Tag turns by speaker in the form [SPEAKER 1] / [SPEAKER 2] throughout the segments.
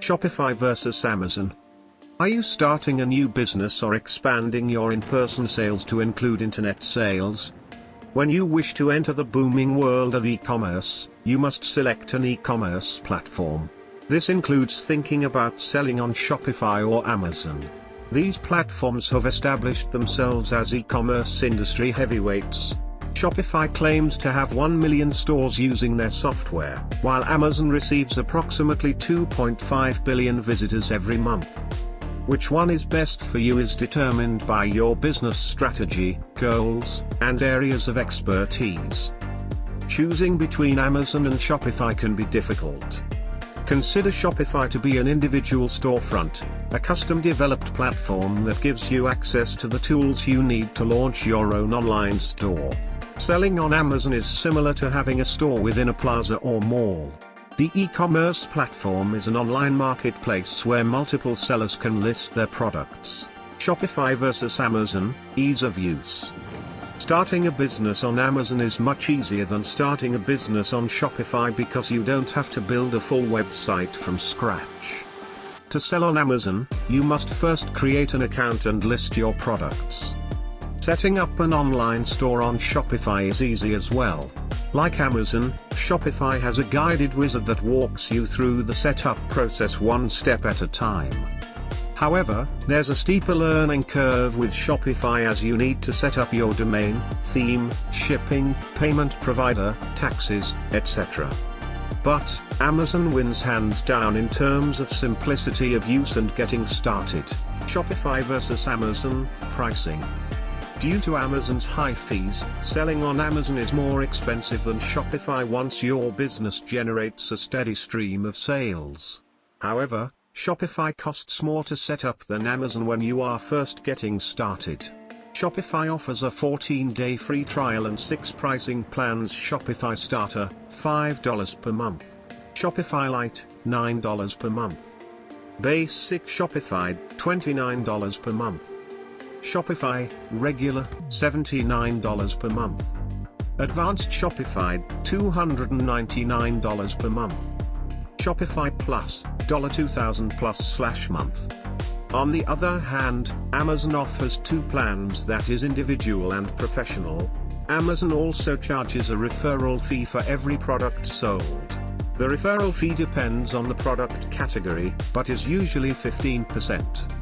[SPEAKER 1] Shopify versus Amazon. Are you starting a new business or expanding your in-person sales to include internet sales? When you wish to enter the booming world of e-commerce, you must select an e-commerce platform. This includes thinking about selling on Shopify or Amazon. These platforms have established themselves as e-commerce industry heavyweights. Shopify claims to have 1 million stores using their software, while Amazon receives approximately 2.5 billion visitors every month. Which one is best for you is determined by your business strategy, goals, and areas of expertise. Choosing between Amazon and Shopify can be difficult. Consider Shopify to be an individual storefront, a custom-developed platform that gives you access to the tools you need to launch your own online store. Selling on Amazon is similar to having a store within a plaza or mall. The e-commerce platform is an online marketplace where multiple sellers can list their products. Shopify versus Amazon, ease of use. Starting a business on Amazon is much easier than starting a business on Shopify because you don't have to build a full website from scratch. To sell on Amazon, you must first create an account and list your products. Setting up an online store on Shopify is easy as well. Like Amazon, Shopify has a guided wizard that walks you through the setup process one step at a time. However, there's a steeper learning curve with Shopify as you need to set up your domain, theme, shipping, payment provider, taxes, etc. But Amazon wins hands down in terms of simplicity of use and getting started. Shopify versus Amazon, pricing. Due to Amazon's high fees, selling on Amazon is more expensive than Shopify once your business generates a steady stream of sales. However, Shopify costs more to set up than Amazon when you are first getting started. Shopify offers a 14-day free trial and 6 pricing plans. Shopify Starter, $5 per month. Shopify Lite, $9 per month. Basic Shopify, $29 per month. Shopify Regular, $79 per month. Advanced Shopify, $299 per month. Shopify Plus, $2,000 plus/month. On the other hand, Amazon offers 2 plans, that is individual and professional. Amazon also charges a referral fee for every product sold. The referral fee depends on the product category, but is usually 15%.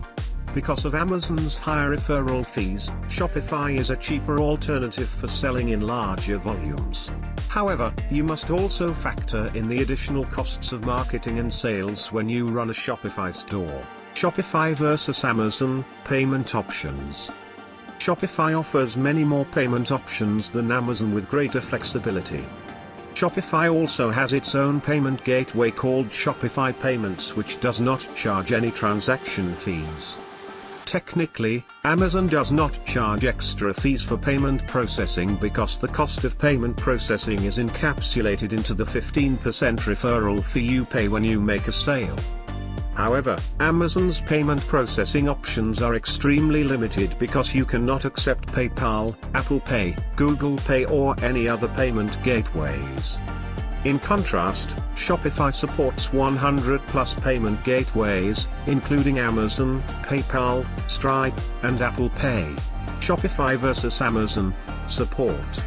[SPEAKER 1] Because of Amazon's higher referral fees, Shopify is a cheaper alternative for selling in larger volumes. However, you must also factor in the additional costs of marketing and sales when you run a Shopify store. Shopify versus Amazon, payment options. Shopify offers many more payment options than Amazon with greater flexibility. Shopify also has its own payment gateway called Shopify Payments, which does not charge any transaction fees. Technically, Amazon does not charge extra fees for payment processing because the cost of payment processing is encapsulated into the 15% referral fee you pay when you make a sale. However, Amazon's payment processing options are extremely limited because you cannot accept PayPal, Apple Pay, Google Pay or any other payment gateways. In contrast, Shopify supports 100+ payment gateways, including Amazon, PayPal, Stripe, and Apple Pay. Shopify versus Amazon, support.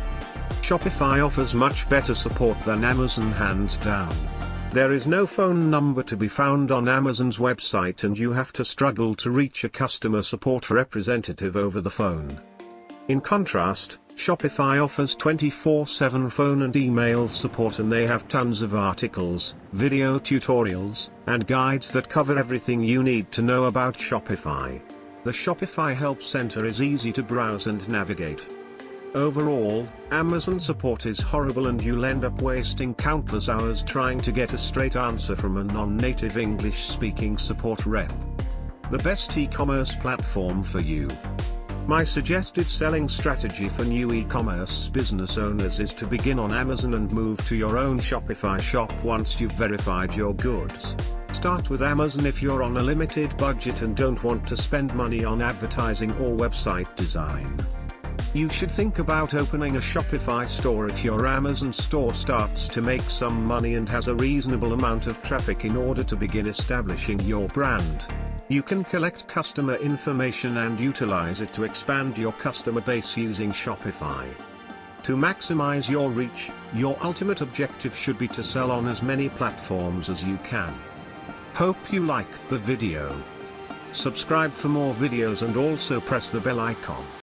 [SPEAKER 1] Shopify offers much better support than Amazon hands down. There is no phone number to be found on Amazon's website and you have to struggle to reach a customer support representative over the phone. In contrast, Shopify offers 24/7 phone and email support, and they have tons of articles, video tutorials, and guides that cover everything you need to know about Shopify. The Shopify Help Center is easy to browse and navigate. Overall, Amazon support is horrible and you'll end up wasting countless hours trying to get a straight answer from a non-native English-speaking support rep. The best e-commerce platform for you. My suggested selling strategy for new e-commerce business owners is to begin on Amazon and move to your own Shopify shop once you've verified your goods. Start with Amazon if you're on a limited budget and don't want to spend money on advertising or website design. You should think about opening a Shopify store if your Amazon store starts to make some money and has a reasonable amount of traffic in order to begin establishing your brand. You can collect customer information and utilize it to expand your customer base using Shopify. To maximize your reach, your ultimate objective should be to sell on as many platforms as you can. Hope you liked the video. Subscribe for more videos and also press the bell icon.